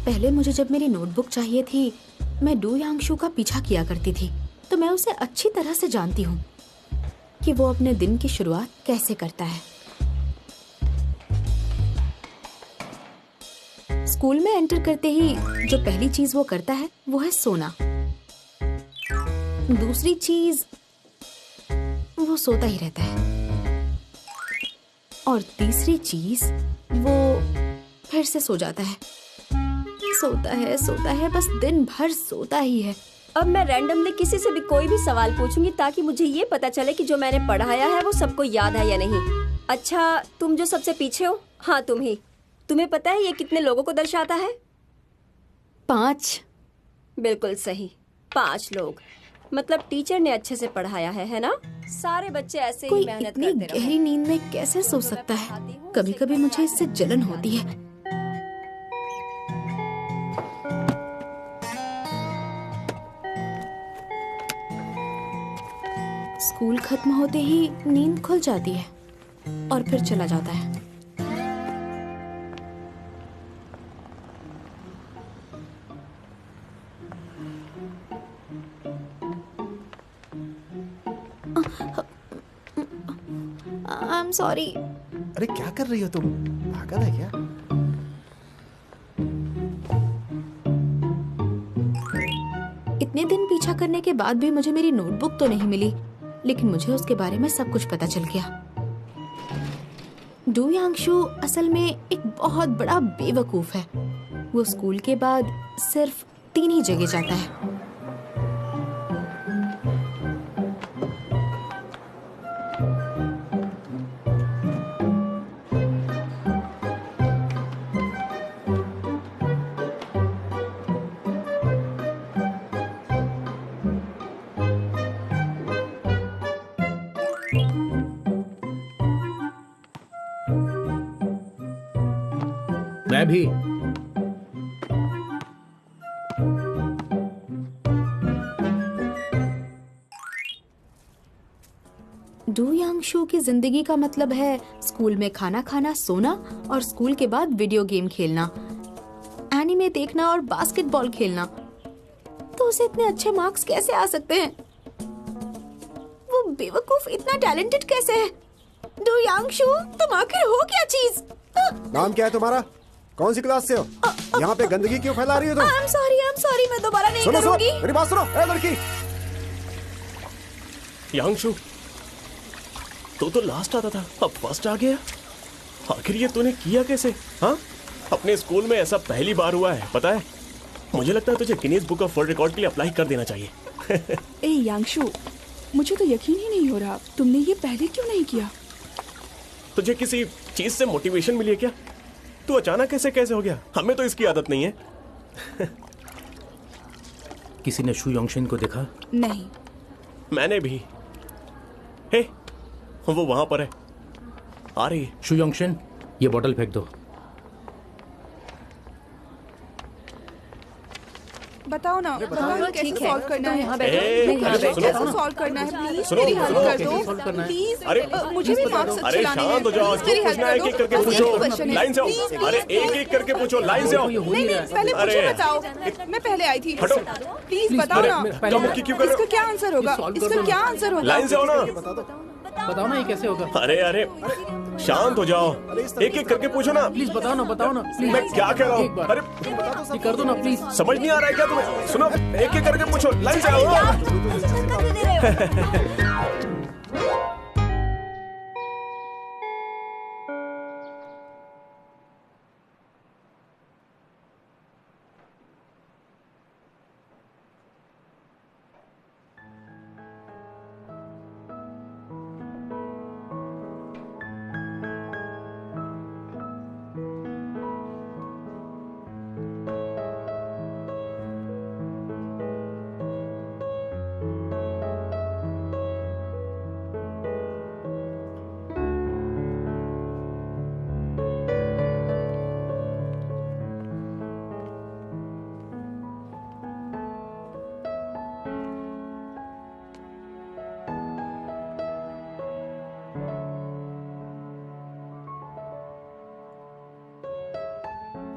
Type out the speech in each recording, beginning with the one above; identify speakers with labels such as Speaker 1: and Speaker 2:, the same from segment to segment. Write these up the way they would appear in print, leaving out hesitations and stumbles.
Speaker 1: पहले मुझे जब मेरी नोटबुक चाहिए थी, मैं डू यांगशू का पीछा किया करती थी, तो मैं उसे अच्छी तरह से जानती हूँ कि वो अपने दिन की शुरुआत कैसे करता है। स्कूल में एंटर करते ही जो पहली चीज वो करता है वो है सोना। दूसरी चीज, वो सोता ही रहता है। और तीसरी चीज, वो फिर से सो जाता है। सोता है, बस दिन भर सोता ही है।
Speaker 2: अब मैं रैंडमली किसी से भी कोई भी सवाल पूछूंगी ताकि मुझे ये पता चले कि जो मैंने पढ़ाया है वो सबको याद है या नहीं। अच्छा, तुम जो सबसे पीछे हो, हाँ तुम ही। तुम्हें पता है ये कितने लोगों को दर्शाता है?
Speaker 1: 5।
Speaker 2: बिल्कुल सही, 5 लोग। मतलब टीचर ने अच्छे से पढ़ाया है ना? सारे बच्चे ऐसे ही मेहनत करते रहो।
Speaker 1: कोई इतनी गहरी नींद में कैसे सो सकता है? कभी कभी मुझे इससे जलन होती है। स्कूल खत्म होते ही नींद खुल जाती है और फिर चला जाता है। I'm sorry।
Speaker 3: अरे क्या कर रही हो तुम? पागल है क्या?
Speaker 1: इतने दिन पीछा करने के बाद भी मुझे मेरी नोटबुक तो नहीं मिली, लेकिन मुझे उसके बारे में सब कुछ पता चल गया। डू यांगशू असल में एक बहुत बड़ा बेवकूफ है। वो स्कूल के बाद सिर्फ 3 ही जगह जाता है।
Speaker 4: मैं भी।
Speaker 1: डू यांगशू की जिंदगी का मतलब है स्कूल में खाना खाना, सोना और स्कूल के बाद वीडियो गेम खेलना, एनीमे देखना और बास्केटबॉल खेलना। तो उसे इतने अच्छे मार्क्स कैसे आ सकते हैं? वो बेवकूफ इतना टैलेंटेड कैसे है? डू यांगशू, तुम आखिर हो क्या चीज?
Speaker 3: नाम क्या है तुम्हारा? कौन सी क्लास से हो? यहाँ पे गंदगी क्यों फैला रही हो तुम?
Speaker 1: I'm sorry, मैं दोबारा नहीं करूंगी।
Speaker 3: मेरी बात सुनो, ए लड़की।
Speaker 5: यांगशू, तो लास्ट आता था, अब फर्स्ट आ गया। आखिर ये तूने किया कैसे? हाँ, अपने स्कूल में ऐसा पहली बार हुआ है, पता है? मुझे लगता है तुझे Guinness book of world record के लिए अप्लाई कर देना चाहिए।
Speaker 6: ए यांगशू, मुझे तो यकीन ही नहीं हो रहा, तुमने ये पहले क्यों नहीं किया?
Speaker 5: तुझे किसी चीज से मोटिवेशन मिली है क्या? तू अचानक कैसे हो गया? हमें तो इसकी आदत नहीं है।
Speaker 4: किसी ने शू योंगशिन को देखा?
Speaker 6: नहीं।
Speaker 5: मैंने भी। हे, वो वहां पर है, आ रही है।
Speaker 4: शू योंगशिन, ये बोतल फेंक दो।
Speaker 6: बताओ ना, कैसे सॉल्व करना है?
Speaker 5: सुनो,
Speaker 6: कैसे सॉल्व करना है? प्लीज
Speaker 5: सुनो,
Speaker 6: मेरी हेल्प
Speaker 5: सुनो,
Speaker 6: कर दो।
Speaker 4: सॉल्व करना है।
Speaker 6: प्लीज,
Speaker 5: अरे,
Speaker 6: मुझे भी मार्क्स अच्छे
Speaker 5: अरे
Speaker 6: लाने हैं।
Speaker 5: शांत हो जाओ,
Speaker 6: मेरी हेल्प
Speaker 5: पूछना है,
Speaker 6: कर
Speaker 5: एक
Speaker 6: दो।
Speaker 5: एक करके
Speaker 6: बस
Speaker 5: पूछो,
Speaker 6: एक क्वेश्चन है।
Speaker 5: लाइन से आओ।
Speaker 6: प्लीज,
Speaker 5: अरे एक एक करके पूछो, लाइन से आओ।
Speaker 6: नहीं, पहले मुझे
Speaker 5: अरे
Speaker 6: बताओ, मैं पहले आई थी।
Speaker 5: हटो।
Speaker 6: प्लीज बताओ ना,
Speaker 5: क्या मुक्की क्यों कर रहे हो?
Speaker 6: इसका क्या आंसर होगा? इसका क्या आंसर होगा?
Speaker 5: लाइन से आओ ना।
Speaker 4: बताओ ना ये कैसे होगा?
Speaker 5: अरे शांत हो जाओ, एक एक करके पूछो ना।
Speaker 4: प्लीज बताओ ना प्लीज।
Speaker 5: मैं क्या कह रहा
Speaker 4: एक
Speaker 5: हूँ?
Speaker 4: बार।
Speaker 5: अरे
Speaker 4: ये कर दो ना प्लीज।
Speaker 5: समझ नहीं आ रहा है क्या तुम्हें? सुनो, एक एक करके पूछो, लाइन से आओ।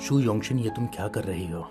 Speaker 4: शू योंगशिन, ये तुम क्या कर रही हो?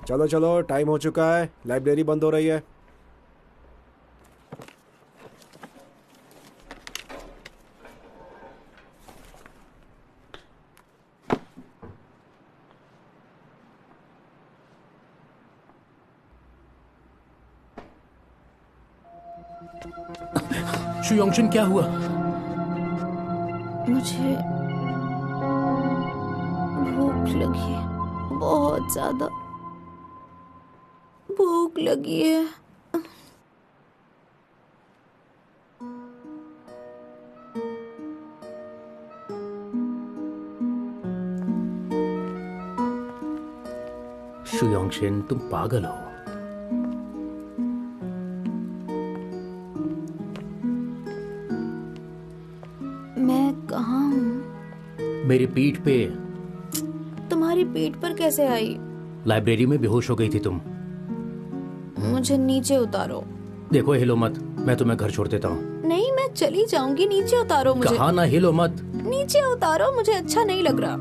Speaker 3: चलो चलो, टाइम हो चुका है, लाइब्रेरी बंद हो रही है।
Speaker 4: शू योंगशिन, क्या हुआ?
Speaker 1: मुझे भूख लगी है, बहुत ज्यादा भूख लगी है।
Speaker 4: शू योंगशिन, तुम पागल हो।
Speaker 1: मैं कहाँ हूँ?
Speaker 4: मेरी पीठ पे।
Speaker 1: तुम्हारी पीठ पर कैसे आई?
Speaker 4: लाइब्रेरी में बेहोश हो गई थी तुम।
Speaker 1: मुझे नीचे उतारो।
Speaker 4: देखो, हिलो मत, मैं तुम्हें घर छोड़ देता हूँ।
Speaker 1: नहीं, मैं चली जाऊंगी, नीचे उतारो मुझे।
Speaker 4: कहा ना हिलो मत।
Speaker 1: नीचे उतारो, मुझे अच्छा नहीं लग रहा।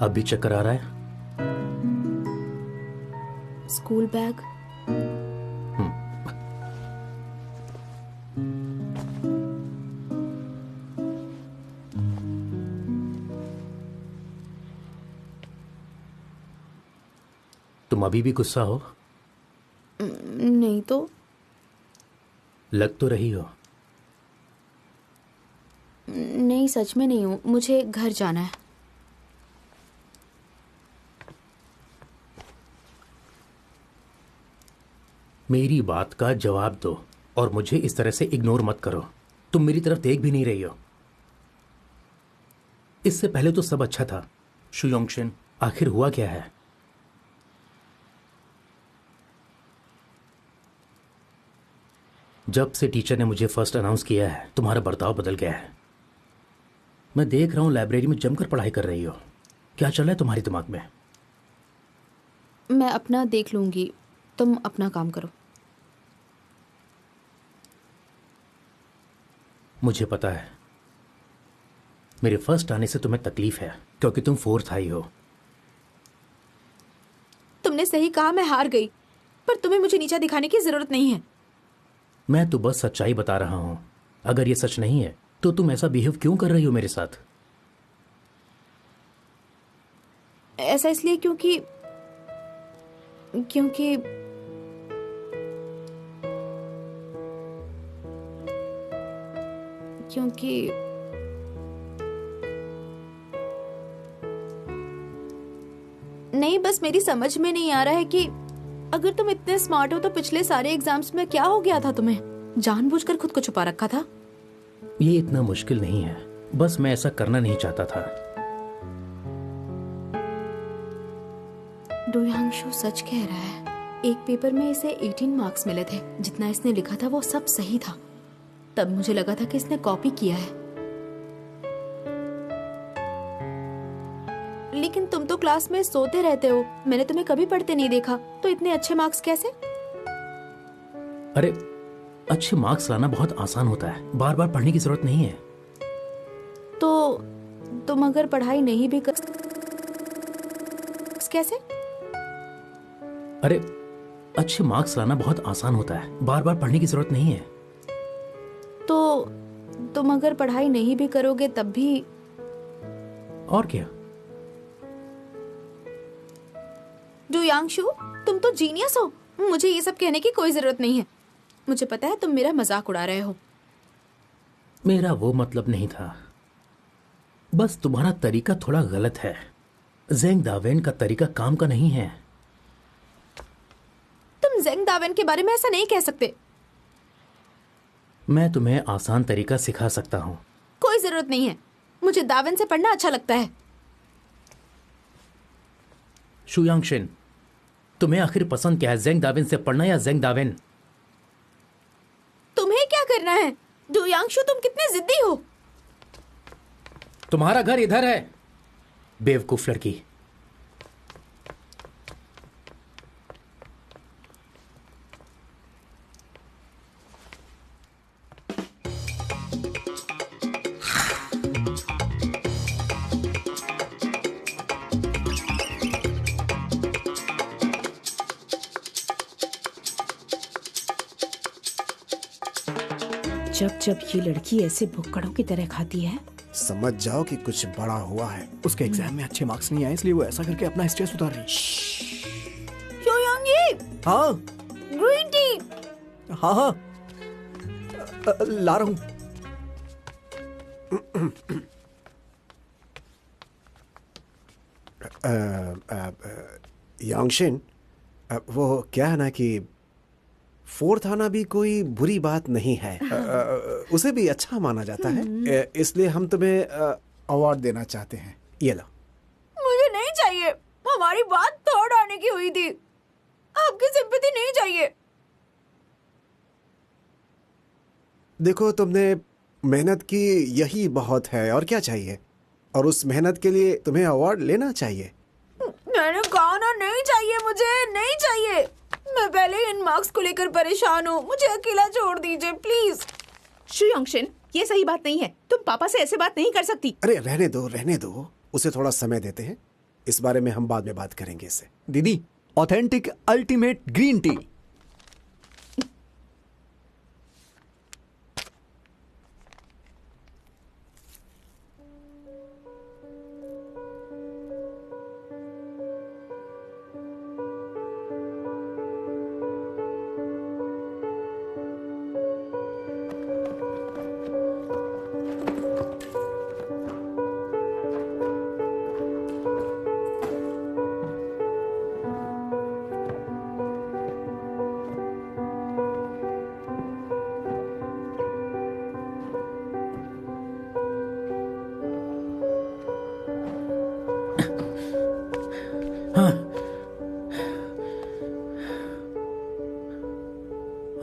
Speaker 4: अब भी चक्कर आ रहा है?
Speaker 1: School bag.
Speaker 4: तुम अभी भी गुस्सा हो?
Speaker 1: नहीं तो।
Speaker 4: लग तो रही हो।
Speaker 1: नहीं, सच में नहीं हूँ, मुझे घर जाना है।
Speaker 4: मेरी बात का जवाब दो और मुझे इस तरह से इग्नोर मत करो। तुम मेरी तरफ देख भी नहीं रही हो। इससे पहले तो सब अच्छा था। शू योंगशिन, आखिर हुआ क्या है? जब से टीचर ने मुझे फर्स्ट अनाउंस किया है, तुम्हारा बर्ताव बदल गया है। मैं देख रहा हूं लाइब्रेरी में जमकर पढ़ाई कर रही हो। क्या चल रहा है तुम्हारे दिमाग में?
Speaker 1: मैं अपना देख लूंगी, तुम अपना काम करो।
Speaker 4: मुझे पता है, मेरे फर्स्ट आने से तुम्हें तकलीफ है क्योंकि तुम फोर्थ आई हो।
Speaker 1: तुमने सही कहा, मैं हार गई, पर तुम्हें मुझे नीचा दिखाने की जरूरत नहीं है।
Speaker 4: मैं तो बस सच्चाई बता रहा हूं। अगर ये सच नहीं है तो तुम ऐसा बिहेव क्यों कर रही हो मेरे साथ?
Speaker 1: ऐसा इसलिए क्योंकि क्योंकि क्योंकि नहीं, बस मेरी समझ में नहीं आ रहा है कि अगर तुम इतने स्मार्ट हो तो पिछले सारे एग्जाम्स में क्या हो गया था तुम्हें? जानबूझकर खुद को छुपा रखा था?
Speaker 4: ये इतना मुश्किल नहीं है, बस मैं ऐसा करना नहीं चाहता था।
Speaker 1: डोयांशु सच कह रहा है। एक पेपर में इसे 18 मार्क्स मिले थे। जितना इसने लिखा था वो सब सही था। तब मुझे लगा था कि इसने कॉपी किया है। लेकिन तुम तो क्लास में सोते रहते हो, मैंने तुम्हें कभी पढ़ते नहीं देखा, तो इतने अच्छे मार्क्स कैसे?
Speaker 4: अरे, अच्छे मार्क्स लाना बहुत आसान होता है, बार बार पढ़ने की जरूरत नहीं है।
Speaker 1: तो तुम अगर पढ़ाई नहीं भी कर कैसे?
Speaker 4: अरे, अच्छे मार्क्स लाना बहुत आसान होता है, बार बार पढ़ने की जरूरत नहीं है।
Speaker 1: तो तुम अगर पढ़ाई नहीं भी करोगे तब भी?
Speaker 4: और क्या?
Speaker 1: डोयांशु, तुम तो जीनियस हो, मुझे ये सब कहने की कोई जरूरत नहीं है। मुझे पता है तुम मेरा मजाक उड़ा रहे हो।
Speaker 4: मेरा वो मतलब नहीं था, बस तुम्हारा तरीका थोड़ा गलत है। जेंग दावेन का तरीका काम का नहीं है।
Speaker 1: तुम जेंग दावेन के बारे में ऐसा नहीं कह सकते।
Speaker 4: मैं तुम्हें आसान तरीका सिखा सकता हूँ।
Speaker 1: कोई जरूरत नहीं है, मुझे दावेन से पढ़ना अच्छा लगता है।
Speaker 4: शुयांगशिन, तुम्हें आखिर पसंद क्या है, जेंग दावेन से पढ़ना या जेंग दावेन?
Speaker 1: तुम्हें क्या करना है? डू यांगशु, तुम कितने जिद्दी हो।
Speaker 4: तुम्हारा घर इधर है, बेवकूफ लड़की।
Speaker 6: जब जब ये लड़की ऐसे भुक्कड़ों की तरह खाती है।
Speaker 3: समझ जाओ कि कुछ बड़ा हुआ है।
Speaker 7: उसके एग्जाम में अच्छे मार्क्स नहीं आए, इसलिए वो ऐसा करके अपना स्ट्रेस उतार रही।
Speaker 1: योयांगी,
Speaker 7: हाँ
Speaker 1: ग्रीन टी।
Speaker 7: हाँ हाँ, ला रहा हूँ।
Speaker 3: यांगशिन, वो क्या है ना कि फोर्थ आना भी कोई बुरी बात नहीं है। उसे भी अच्छा माना जाता है। इसलिए हम तुम्हें अवार्ड देना चाहते हैं। ये लो।
Speaker 1: मुझे नहीं चाहिए, हमारी बात थर्ड आने की हुई थी। आपकी सिंपैथी नहीं चाहिए।
Speaker 3: देखो, तुमने मेहनत की, यही बहुत है। और क्या चाहिए? और उस मेहनत के लिए तुम्हें अवार्ड लेना चाहिए।
Speaker 1: मैंने कहा ना, नहीं चाहिए, मुझे नहीं चाहिए। मैं पहले इन मार्क्स को लेकर परेशान हूँ। मुझे अकेला छोड़ दीजिए प्लीज।
Speaker 6: शुयांगशिन, ये सही बात नहीं है। तुम पापा से ऐसे बात नहीं कर सकती।
Speaker 3: अरे रहने दो, रहने दो। उसे थोड़ा समय देते हैं। इस बारे में हम बाद में बात करेंगे इससे।
Speaker 7: दीदी, ऑथेंटिक अल्टीमेट ग्रीन टी।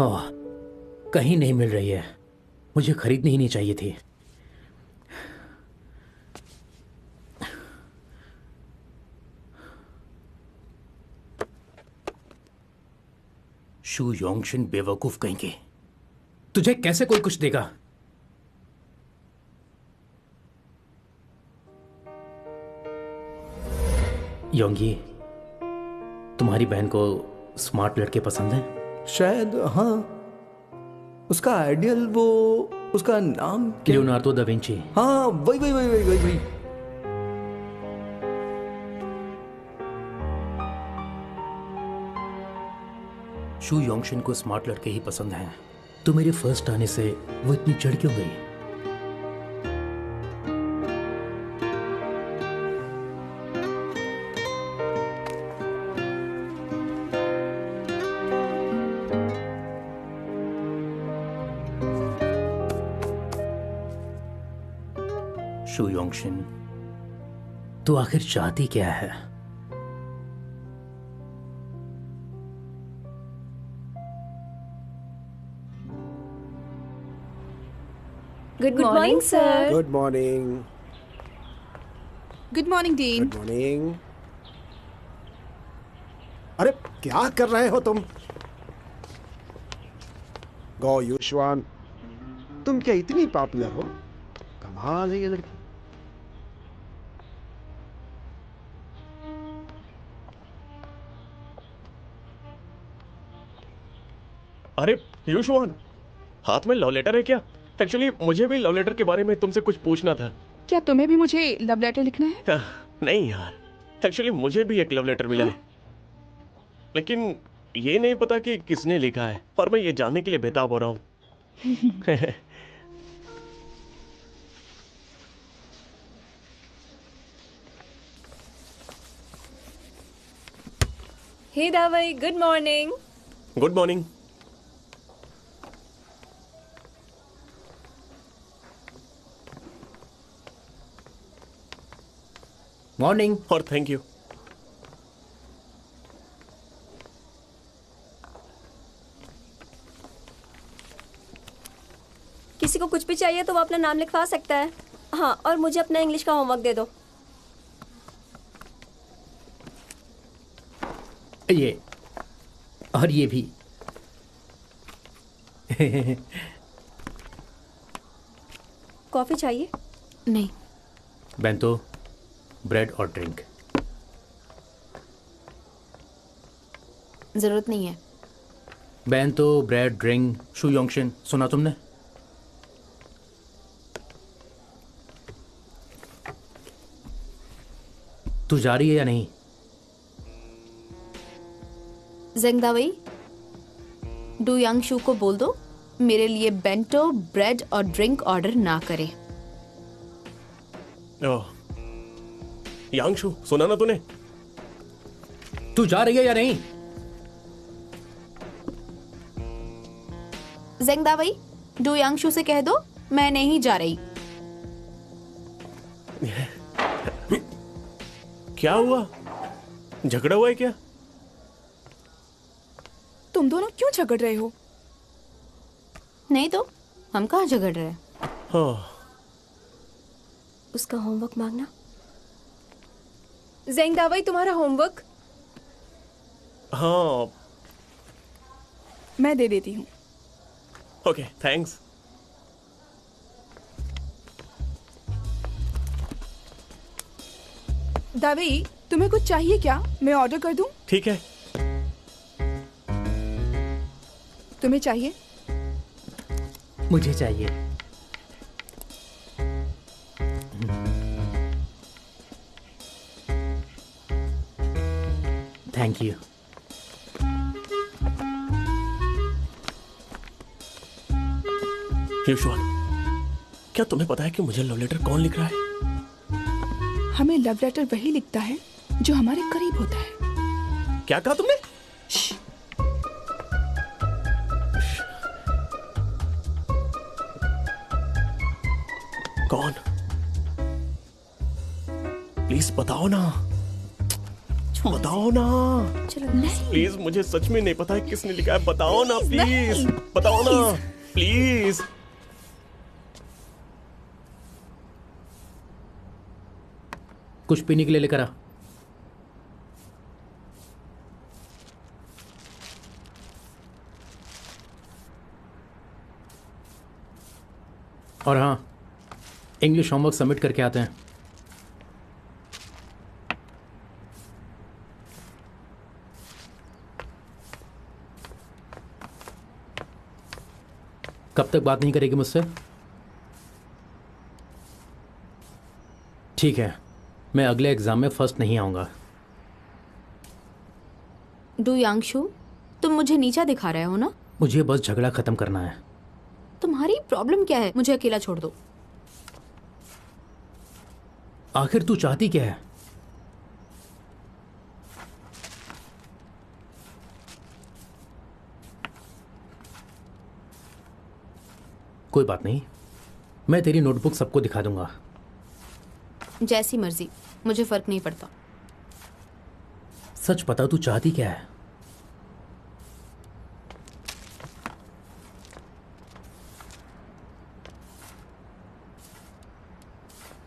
Speaker 4: ओह, कहीं नहीं मिल रही है। मुझे खरीदनी ही नहीं चाहिए थी। शू योंगशिन, बेवकूफ कहीं के। तुझे कैसे कोई कुछ देगा? योंगी, तुम्हारी बहन को स्मार्ट लड़के पसंद हैं?
Speaker 7: शायद हाँ। उसका आइडियल, वो उसका नाम क्या?
Speaker 4: Leonardo da Vinci.
Speaker 7: हाँ, वही वही वही वही वही वही।
Speaker 4: शू योंगशिन को स्मार्ट लड़के ही पसंद हैं। तो मेरे फर्स्ट आने से वो इतनी चढ़ क्यों गई? शू योंगशिन, तो आखिर चाहती क्या है?
Speaker 2: Good morning sir.
Speaker 3: Good morning.
Speaker 6: Good morning dean.
Speaker 3: Good morning. अरे क्या कर रहे हो तुम? गो युशवान, तुम क्या इतनी पॉपुलर हो? कमाल है ये लड़की।
Speaker 5: अरे युशवान, हाथ में लव लेटर है क्या? एक्चुअली मुझे भी लव लेटर के बारे में तुमसे कुछ पूछना था।
Speaker 6: क्या तुम्हें भी मुझे लव लेटर लिखना है?
Speaker 5: नहीं यार, एक्चुअली मुझे भी एक लव लेटर मिला है, लेकिन ये नहीं पता कि किसने लिखा है, और मैं ये जानने के लिए बेताब हो रहा हूँ।
Speaker 2: हे दावई, good morning.
Speaker 5: Good morning.
Speaker 4: Morning.
Speaker 5: और थैंक यू।
Speaker 2: किसी को कुछ भी चाहिए तो वो अपना नाम लिखवा सकता है। हाँ, और मुझे अपना इंग्लिश का होमवर्क दे दो।
Speaker 4: ये और ये भी।
Speaker 2: कॉफी चाहिए?
Speaker 1: नहीं,
Speaker 4: बेंतो, ब्रेड और ड्रिंक।
Speaker 1: जरूरत नहीं है।
Speaker 4: Bento, bread, drink. शू योंगशिन, सुना तुमने? तू जा रही है या नहीं?
Speaker 1: जेंगदावई, डू यांगशू को बोल दो मेरे लिए बेंटो, ब्रेड और ड्रिंक ऑर्डर ना करे।
Speaker 5: ओह, यांगशु, सुना ना तूने?
Speaker 4: तू जा रही है या नहीं?
Speaker 1: जेंगदावई, डू यांगशू से कह दो मैं नहीं जा रही।
Speaker 5: क्या हुआ? झगड़ा हुआ है क्या?
Speaker 6: तुम दोनों क्यों झगड़ रहे हो?
Speaker 1: नहीं तो हम कहाँ झगड़ रहे हैं?
Speaker 5: हाँ,
Speaker 2: उसका होमवर्क मांगना।
Speaker 6: जेंगदावई, तुम्हारा होमवर्क
Speaker 5: हाँ,
Speaker 6: मैं दे देती हूँ।
Speaker 5: Okay, thanks.
Speaker 6: दावई, तुम्हें कुछ चाहिए क्या? मैं ऑर्डर कर दूं?
Speaker 5: ठीक है।
Speaker 6: तुम्हें चाहिए?
Speaker 4: मुझे चाहिए। Thank you.
Speaker 5: युशवान, क्या तुम्हें पता है कि मुझे लव लेटर कौन लिख रहा है?
Speaker 6: हमें लव लेटर वही लिखता है जो हमारे करीब होता है।
Speaker 5: क्या कहा तुमने? कौन? प्लीज बताओ ना, बताओ ना। प्लीज, मुझे सच में नहीं पता है किसने लिखा है। बताओ ना प्लीज, बताओ ना प्लीज।
Speaker 4: कुछ पीने के लिए लेकर आ। और हाँ, इंग्लिश होमवर्क सबमिट करके आते हैं। कब तक बात नहीं करेगी मुझसे? ठीक है, मैं अगले एग्जाम में फर्स्ट नहीं आऊंगा।
Speaker 1: डू यांगशू, तुम मुझे नीचा दिखा रहे हो ना?
Speaker 4: मुझे बस झगड़ा खत्म करना है।
Speaker 1: तुम्हारी प्रॉब्लम क्या है? मुझे अकेला छोड़ दो।
Speaker 4: आखिर तू चाहती क्या है? कोई बात नहीं, मैं तेरी नोटबुक सबको दिखा दूंगा।
Speaker 1: जैसी मर्जी, मुझे फर्क नहीं पड़ता।
Speaker 4: सच बता, तू चाहती क्या है?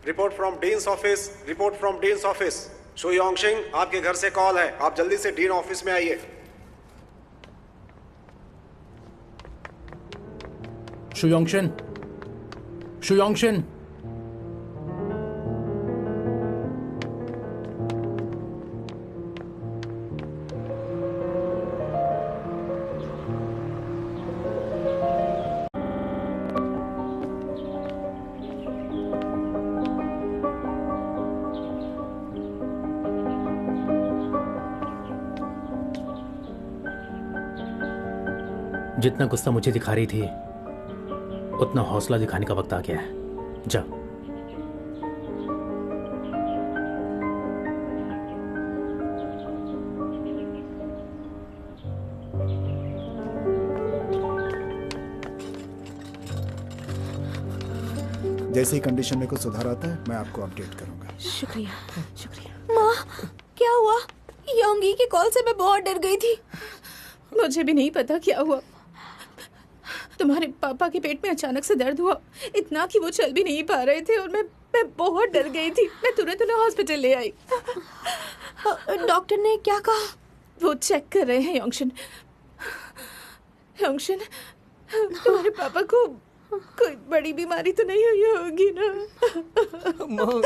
Speaker 3: Report from dean's office, report from dean's office. Xu Yongxing, आपके घर से कॉल है, आप जल्दी से डीन ऑफिस में आइए।
Speaker 4: शू योंगशिन, शू योंगशिन। जितना गुस्सा मुझे दिखा रही थी उतना हौसला दिखाने का वक्त आ गया है। जा।
Speaker 8: जैसे ही कंडीशन में कुछ सुधार आता है मैं आपको अपडेट करूंगा।
Speaker 6: शुक्रिया शुक्रिया।
Speaker 1: माँ, क्या हुआ? योंगी की कॉल से मैं बहुत डर गई थी।
Speaker 6: मुझे भी नहीं पता क्या हुआ। तुम्हारे पापा के पेट में अचानक से दर्द हुआ, इतना कि वो चल भी नहीं पा रहे थे और मैं बहुत डर गई थी। मैं तुरंत उन्हें हॉस्पिटल ले आई।
Speaker 1: डॉक्टर ने क्या कहा?
Speaker 6: वो चेक कर रहे हैं। योंगशन, योंगशन, तुम्हारे पापा को कोई बड़ी बीमारी तो नहीं हुई होगी ना?
Speaker 7: माँ,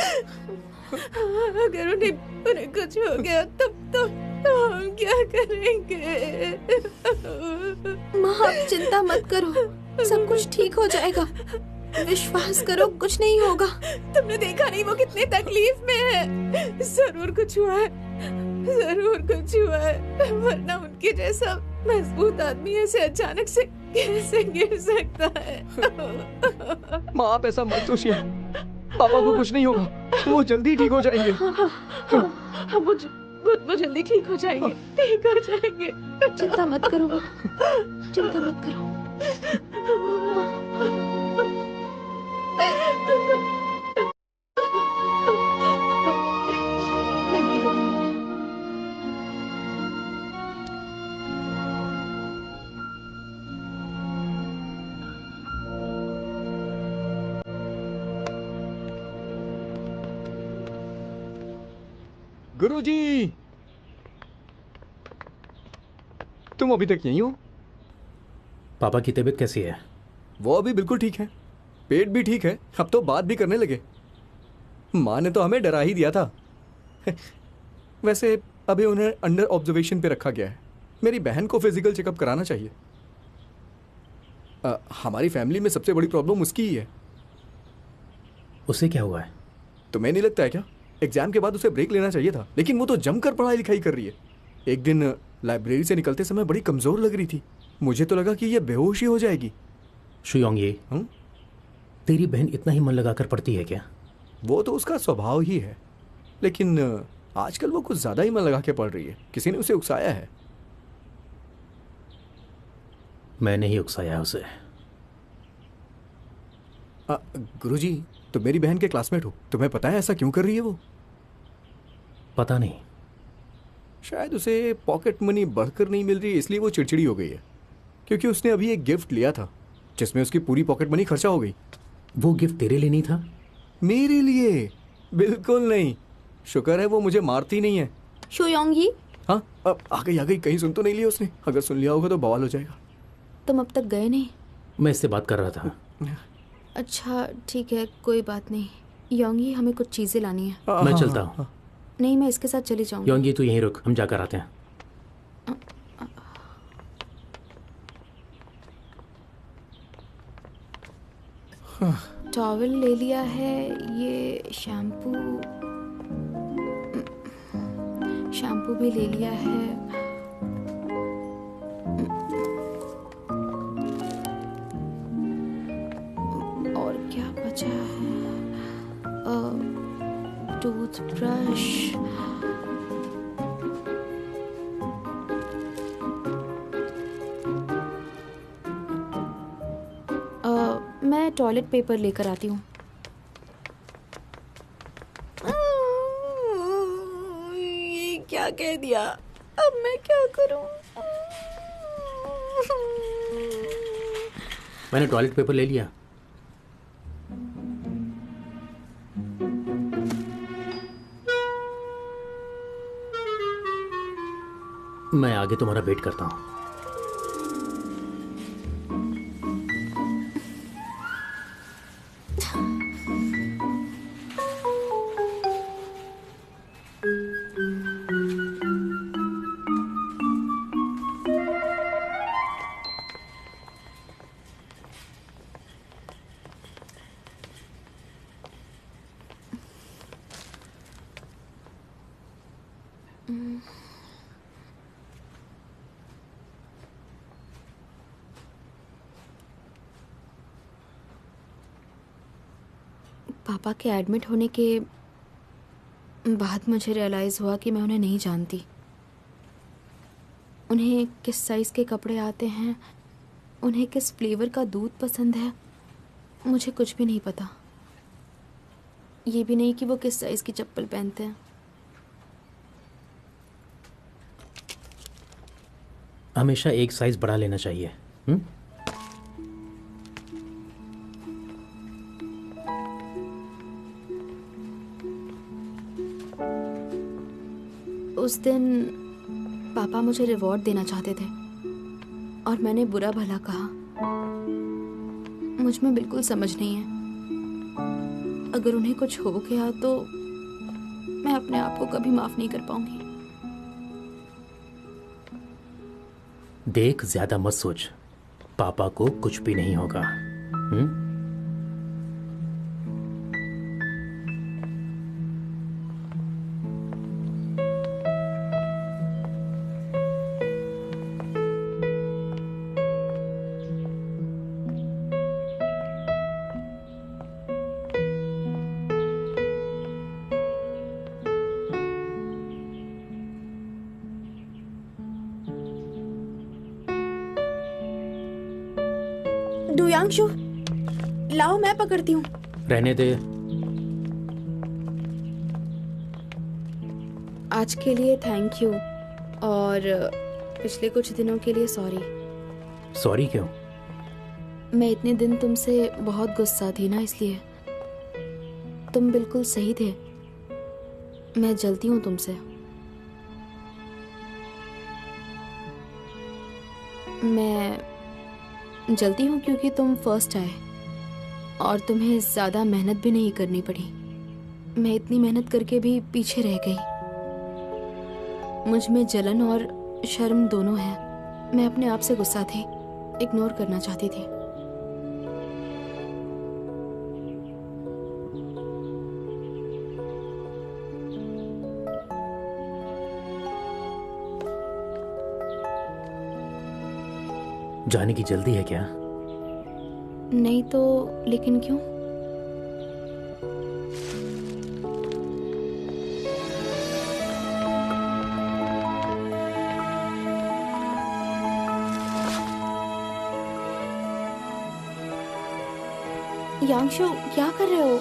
Speaker 6: अगर उन्हें कुछ हो गया तो हम क्या करेंगे?
Speaker 1: माँ, आप चिंता मत करो, सब कुछ ठीक हो जाएगा। विश्वास करो, कुछ नहीं होगा।
Speaker 6: तुमने देखा नहीं वो कितने तकलीफ में है। जरूर कुछ हुआ है, जरूर कुछ हुआ है, वरना उनके जैसा मजबूत आदमी ऐसे अचानक से कैसे गिर सकता है?
Speaker 7: माँ आप ऐसा मत सोचिए, पापा को कुछ नहीं होगा, वो जल्दी ठीक हो जाएंगे।
Speaker 6: वो जल्दी ठीक हो जाएंगे, ठीक हो जाएंगे।
Speaker 1: चिंता मत करो, चिंता मत करो।
Speaker 7: गुरुजी, तुम अभी तक यहीं हो?
Speaker 4: पापा की तबीयत कैसी है?
Speaker 7: वो अभी बिल्कुल ठीक है, पेट भी ठीक है, अब तो बात भी करने लगे। माँ ने तो हमें डरा ही दिया था। वैसे अभी उन्हें अंडर ऑब्जर्वेशन पे रखा गया है। मेरी बहन को फिजिकल चेकअप कराना चाहिए। हमारी फैमिली में सबसे बड़ी प्रॉब्लम उसकी ही है।
Speaker 4: उसे क्या हुआ है?
Speaker 7: तुम्हें नहीं लगता है क्या एग्जाम के बाद उसे ब्रेक लेना चाहिए था? लेकिन वो तो जमकर पढ़ाई लिखाई कर रही है। एक दिन लाइब्रेरी से निकलते समय बड़ी कमजोर लग रही थी, मुझे तो लगा कि ये बेहोश ही हो जाएगी।
Speaker 4: शुयोंग, ये तेरी बहन इतना ही मन लगाकर पढ़ती है क्या?
Speaker 7: वो तो उसका स्वभाव ही है, लेकिन आजकल वो कुछ ज्यादा ही मन लगा के पढ़ रही है। किसी ने उसे उकसाया है।
Speaker 4: मैंने ही उकसाया उसे।
Speaker 7: गुरुजी, तुम मेरी बहन के क्लासमेट हो, तुम्हें पता है ऐसा क्यों कर रही है वो?
Speaker 4: पता नहीं।
Speaker 7: शायद उसे पॉकेट मनी बढ़कर नहीं मिल रही, इसलिए वो चिड़चिड़ी हो गई है। क्योंकि उसने अभी एक गिफ्ट लिया था जिसमें उसकी पूरी पॉकेट मनी खर्चा हो गई।
Speaker 4: वो गिफ्ट तेरे लिए नहीं था?
Speaker 7: मेरे लिए? बिल्कुल नहीं। शुक्र है वो मुझे मारती नहीं है।
Speaker 1: शुयोंगी,
Speaker 7: हाँ, अब आ गई, कहीं सुन तो नहीं लिया उसने? अगर सुन लिया होगा तो बवाल हो जाएगा।
Speaker 1: तुम अब तक गए नहीं?
Speaker 4: मैं इससे बात कर रहा था।
Speaker 1: अच्छा ठीक है, कोई बात नहीं। योंगी, हमें कुछ चीजें लानी है।
Speaker 4: मैं चलता हूँ।
Speaker 1: नहीं, मैं इसके साथ चली जाऊंगी।
Speaker 4: योंगी, तू यहीं रुक, हम जाकर आते हैं।
Speaker 1: टॉवल ले लिया है, ये शैम्पू भी ले लिया है। और क्या बचा है? टूथब्रश, मैं टॉयलेट पेपर लेकर आती हूँ। ये क्या कह दिया? अब मैं क्या करूँ?
Speaker 4: मैंने टॉयलेट पेपर ले लिया। मैं आगे तुम्हारा वेट करता हूँ।
Speaker 1: पापा के एडमिट होने के बाद मुझे रियलाइज़ हुआ कि मैं उन्हें नहीं जानती। उन्हें किस साइज़ के कपड़े आते हैं, उन्हें किस फ्लेवर का दूध पसंद है, मुझे कुछ भी नहीं पता। ये भी नहीं कि वो किस साइज़ की चप्पल पहनते हैं।
Speaker 4: हमेशा एक साइज बड़ा लेना चाहिए।
Speaker 1: उस दिन पापा मुझे रिवॉर्ड देना चाहते थे और मैंने बुरा भला कहा। मुझ में बिल्कुल समझ नहीं है। अगर उन्हें कुछ हो गया तो मैं अपने आप को कभी माफ नहीं कर पाऊंगी।
Speaker 4: देख, ज्यादा मत सोच, पापा को कुछ भी नहीं होगा।
Speaker 1: डुयांशु, लाओ मैं पकड़ती हूँ।
Speaker 4: रहने दे।
Speaker 1: आज के लिए थैंक यू और पिछले कुछ दिनों के लिए सॉरी।
Speaker 4: सॉरी क्यों?
Speaker 1: मैं इतने दिन तुमसे बहुत गुस्सा थी ना, इसलिए। तुम बिल्कुल सही थे। मैं जलती हूँ तुमसे। मैं जल्दी हूँ क्योंकि तुम फर्स्ट आए और तुम्हें ज़्यादा मेहनत भी नहीं करनी पड़ी। मैं इतनी मेहनत करके भी पीछे रह गई। मुझ में जलन और शर्म दोनों है। मैं अपने आप से गुस्सा थी, इग्नोर करना चाहती थी।
Speaker 4: जाने की जल्दी है क्या?
Speaker 1: नहीं तो लेकिन क्यों? यांशु, क्या कर रहे हो?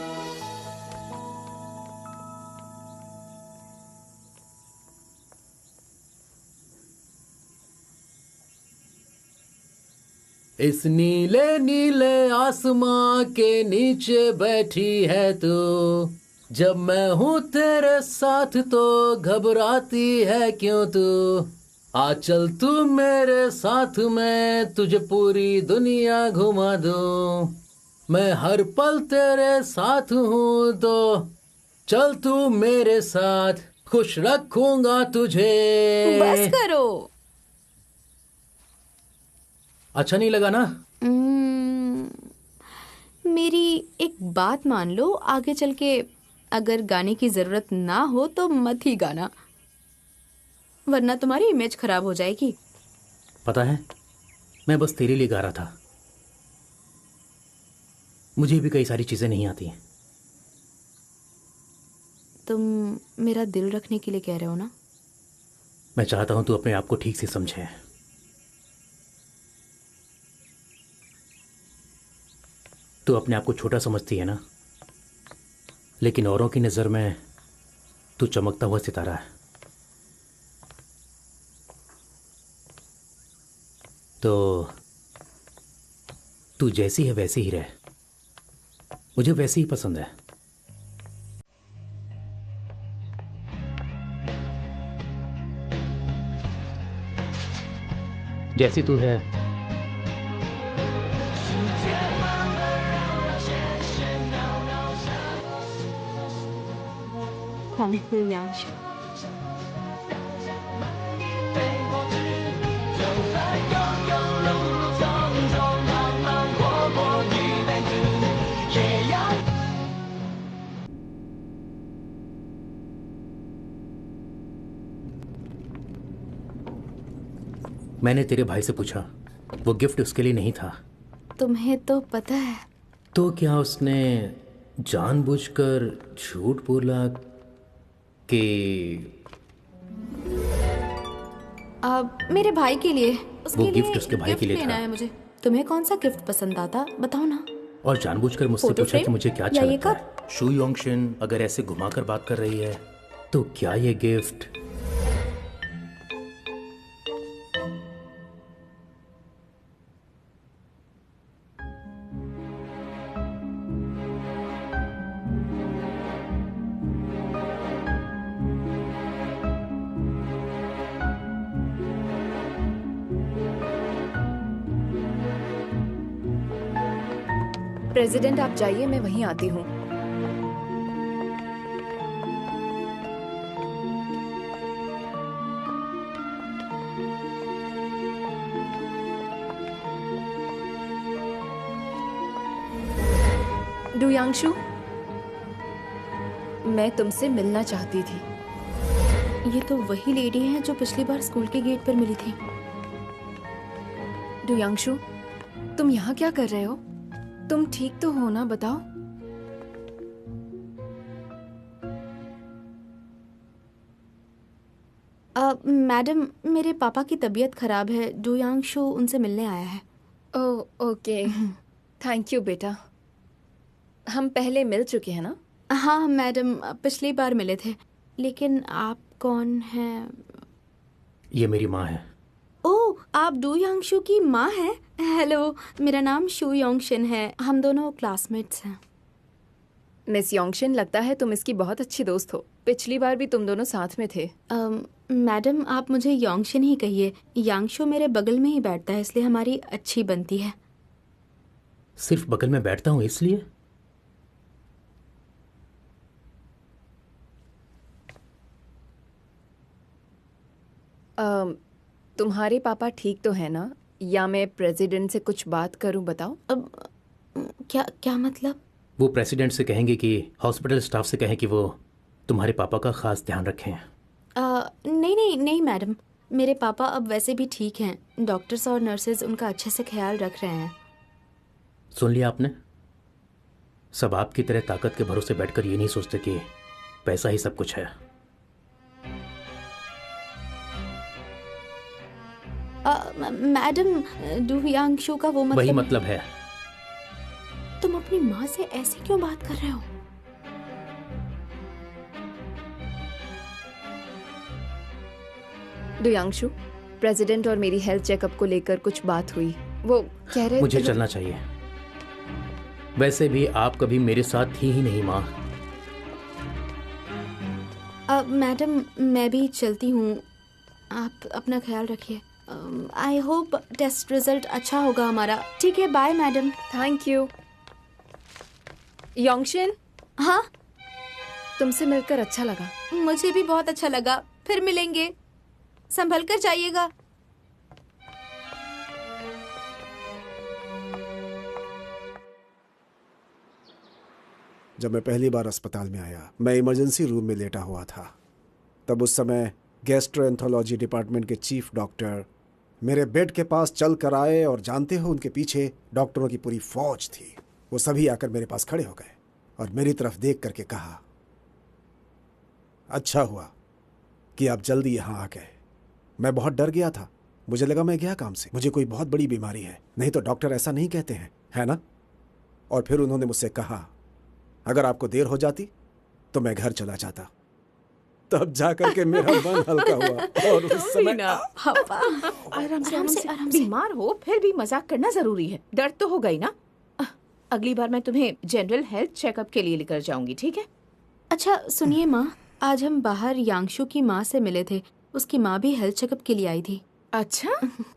Speaker 4: इस नीले नीले आसमां के नीचे बैठी है तू। जब मैं हूँ तेरे साथ तो घबराती है क्यों तू? आ चल तू मेरे साथ, मैं तुझे पूरी दुनिया घुमा दूं। मैं हर पल तेरे साथ हूँ तो चल तू मेरे साथ, खुश रखूंगा तुझे।
Speaker 1: बस करो।
Speaker 4: अच्छा नहीं लगा ना?
Speaker 1: मेरी एक बात मान लो, आगे चल के अगर गाने की जरूरत ना हो तो मत ही गाना, वरना तुम्हारी इमेज खराब हो जाएगी।
Speaker 4: पता है, मैं बस तेरे लिए गा रहा था। मुझे भी कई सारी चीजें नहीं आती।
Speaker 1: तुम मेरा दिल रखने के लिए कह रहे हो ना?
Speaker 4: मैं चाहता हूं तू अपने आप को ठीक से समझे। तू अपने आप को छोटा समझती है ना, लेकिन औरों की नजर में तू चमकता हुआ सितारा है। तो तू जैसी है वैसी ही रह, मुझे वैसी ही पसंद है। जैसी तू है
Speaker 1: थैंक यू यांशु।
Speaker 4: मैंने तेरे भाई से पूछा, वो गिफ्ट उसके लिए नहीं था।
Speaker 1: तुम्हें तो पता है।
Speaker 4: तो क्या उसने जानबूझकर झूठ बोला कि
Speaker 1: मेरे भाई के लिए, उसके
Speaker 4: वो
Speaker 1: लिए
Speaker 4: गिफ्ट उसके भाई के लिए
Speaker 1: लेना
Speaker 4: था।
Speaker 1: है मुझे। तुम्हें कौन सा गिफ्ट पसंद आता, बताओ ना।
Speaker 4: और जानबूझकर मुझसे
Speaker 1: फोटो
Speaker 4: पूछा कि
Speaker 1: फ्रेम?
Speaker 4: मुझे क्या अच्छा
Speaker 1: या ये
Speaker 4: लगता है। शू योंगशिन अगर ऐसे घुमाकर बात कर रही है तो क्या ये गिफ्ट
Speaker 6: प्रेसिडेंट आप जाइए, मैं वहीं आती हूँ। डुयांगशु, मैं तुमसे मिलना चाहती थी।
Speaker 1: ये तो वही लेडी है जो पिछली बार स्कूल के गेट पर मिली थी।
Speaker 6: डुयांगशु, तुम यहाँ क्या कर रहे हो? तुम ठीक तो हो ना, बताओ।
Speaker 1: मैडम, मेरे पापा की तबीयत खराब है, डुयांगशु उनसे मिलने आया है।
Speaker 6: ओह ओके, थैंक यू बेटा। हम पहले मिल चुके हैं ना?
Speaker 1: हाँ मैडम, पिछली बार मिले थे। लेकिन आप कौन हैं?
Speaker 4: ये मेरी माँ है।
Speaker 1: ओह, आप डुयांगशु की माँ हैं? हेलो, मेरा नाम शू योंगशिन है। हम दोनों क्लासमेट्स हैं।
Speaker 6: मिस योंगशिन, लगता है तुम इसकी बहुत अच्छी दोस्त हो। पिछली बार भी तुम दोनों साथ में थे।
Speaker 1: मैडम, आप मुझे योंगशिन ही कहिए। यांगशु मेरे बगल में ही बैठता है, इसलिए हमारी अच्छी बनती है।
Speaker 4: सिर्फ बगल में बैठता हूँ इसलिए?
Speaker 6: तुम्हारे पापा ठीक तो है ना? या मैं प्रेसिडेंट से कुछ बात करूं, बताओ।
Speaker 1: अब क्या मतलब?
Speaker 4: वो प्रेसिडेंट से कहेंगे कि हॉस्पिटल स्टाफ से कहें कि वो तुम्हारे पापा का खास ध्यान रखें।
Speaker 1: नहीं मैडम, मेरे पापा अब वैसे भी ठीक हैं। डॉक्टर्स और नर्सेज उनका अच्छे से ख्याल रख रहे हैं।
Speaker 4: सुन लिया आपने? सब आपकी तरह ताकत के भरोसे बैठकर ये नहीं सोचते कि पैसा ही सब कुछ है।
Speaker 1: मैडम, डुयांगशु का वो मतलब
Speaker 4: वही मतलब है।
Speaker 1: तुम अपनी माँ से ऐसे क्यों बात कर रहे हो?
Speaker 6: डुयांगशु, प्रेसिडेंट और मेरी हेल्थ चेकअप को लेकर कुछ बात हुई। वो कह रहे
Speaker 4: मुझे
Speaker 6: थे
Speaker 4: चलना चाहिए। वैसे भी आप कभी मेरे साथ थी ही नहीं माँ।
Speaker 1: मैडम, मैं भी चलती हूँ। आप अपना ख्याल रखिए। आई होप टेस्ट रिजल्ट अच्छा होगा हमारा। ठीक है, bye madam.
Speaker 6: Thank you. Yongxin,
Speaker 1: हाँ,
Speaker 6: तुमसे मिलकर अच्छा लगा।
Speaker 1: मुझे भी बहुत अच्छा लगा। फिर मिलेंगे। संभल कर जाइएगा।
Speaker 3: जब मैं पहली बार अस्पताल में आया, मैं इमरजेंसी रूम में लेटा हुआ था। तब उस समय गैस्ट्रोएंथोलॉजी डिपार्टमेंट के चीफ डॉक्टर मेरे बेड के पास चल कर आए और जानते हो उनके पीछे डॉक्टरों की पूरी फौज थी। वो सभी आकर मेरे पास खड़े हो गए और मेरी तरफ देख करके कहा, अच्छा हुआ कि आप जल्दी यहाँ आ गए। मैं बहुत डर गया था। मुझे लगा मैं गया काम से, मुझे कोई बहुत बड़ी बीमारी है। नहीं तो डॉक्टर ऐसा नहीं कहते हैं, है ना? और फिर उन्होंने मुझसे कहा, अगर आपको देर हो जाती तो मैं घर चला जाता। तब जाकर के मेरा मन हल्का हुआ। और उस समय
Speaker 6: आराम से
Speaker 9: बीमार हो फिर भी मजाक करना जरूरी है। दर्द तो हो गई ना? अगली बार मैं तुम्हें जनरल हेल्थ चेकअप के लिए लेकर जाऊंगी, ठीक है?
Speaker 1: अच्छा सुनिए माँ, आज हम बाहर यांगशु की माँ से मिले थे। उसकी माँ भी हेल्थ चेकअप के लिए आई थी।
Speaker 9: अच्छा,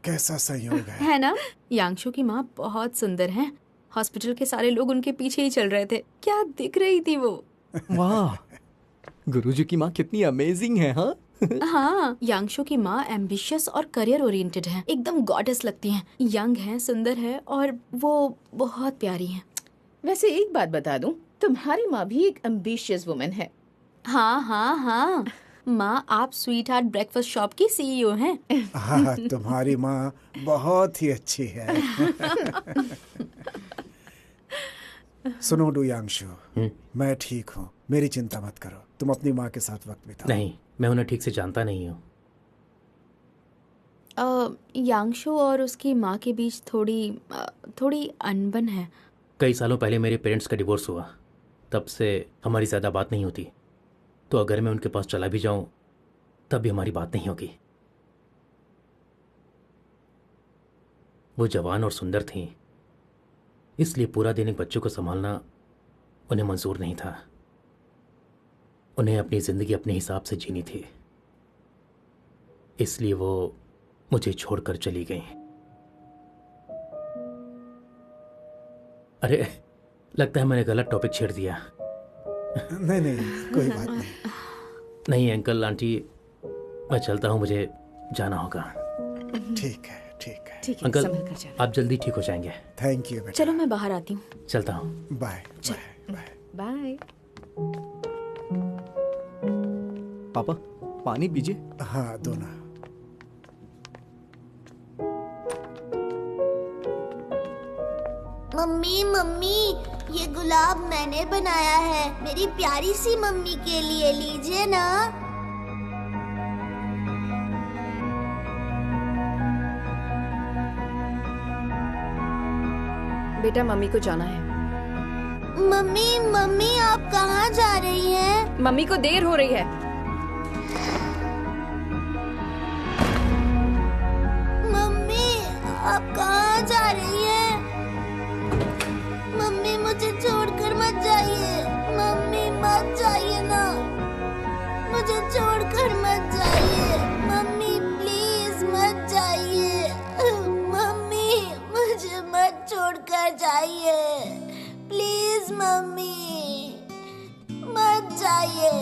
Speaker 3: कैसा संयोग
Speaker 1: है ना? यांगशु की माँ बहुत सुंदर हैं। हॉस्पिटल के सारे लोग उनके पीछे ही चल रहे थे। क्या दिख रही थी वो।
Speaker 7: वाह, गुरुजी की माँ कितनी अमेजिंग है। हाँ
Speaker 1: हाँ, यांगशु की माँ एम्बिशियस और करियर ओरिएंटेड हैं। एकदम गॉडेस लगती हैं। यंग हैं, सुंदर है और वो बहुत प्यारी हैं।
Speaker 9: वैसे एक बात बता दूं, तुम्हारी माँ भी एक एम्बिशियस वुमन है।
Speaker 1: हाँ हाँ हाँ, माँ आप स्वीट हार्ट ब्रेकफास्ट शॉप की सीईओ हैं।
Speaker 3: हाँ, तुम्हारी माँ बहुत ही अच्छी है। सुनो डूयांशु, मैं ठीक हूँ, मेरी चिंता मत करो। तुम अपनी माँ के साथ वक्त बिताओ।
Speaker 4: नहीं, मैं उन्हें ठीक से जानता नहीं हूँ।
Speaker 1: यांशु और उसकी माँ के बीच थोड़ी अनबन है।
Speaker 4: कई सालों पहले मेरे पेरेंट्स का डिवोर्स हुआ, तब से हमारी ज़्यादा बात नहीं होती। तो अगर मैं उनके पास चला भी जाऊं तब भी हमारी बात नहीं होगी। वो जवान और सुंदर थीं, इसलिए पूरा दिन एक बच्चे को संभालना उन्हें मंजूर नहीं था। उन्हें अपनी ज़िंदगी अपने हिसाब से जीनी थी, इसलिए वो मुझे छोड़कर चली गई। अरे, लगता है मैंने गलत टॉपिक छेड़ दिया।
Speaker 3: नहीं नहीं, कोई बात नहीं।
Speaker 4: नहीं अंकल आंटी, मैं चलता हूँ, मुझे जाना होगा।
Speaker 3: ठीक है, ठीक है।
Speaker 9: ठीक है,
Speaker 4: अंकल,
Speaker 9: संभल कर जाना।
Speaker 4: आप जल्दी ठीक हो जाएंगे।
Speaker 3: थैंक यू बेटा।
Speaker 1: चलो मैं बाहर आती हूँ।
Speaker 4: चलता हूँ।
Speaker 3: Bye bye bye.
Speaker 9: बाय।
Speaker 7: पापा पानी पीजिए।
Speaker 3: हाँ, दो ना।
Speaker 10: मम्मी मम्मी, ये गुलाब मैंने बनाया है, मेरी प्यारी सी मम्मी के लिए, लीजिए ना।
Speaker 2: बेटा मम्मी को जाना है।
Speaker 10: मम्मी मम्मी, आप कहाँ जा रही हैं?
Speaker 2: मम्मी को देर हो रही है।
Speaker 10: मम्मी, आप कहाँ जा रही हैं? मम्मी मुझे छोड़कर मत जाइए, मम्मी मत जाइए ना, मुझे छोड़कर मत जाइए, मम्मी प्लीज मत जाइए, मम्मी मुझे मत छोड़कर जाइए, प्लीज मम्मी मत जाइए।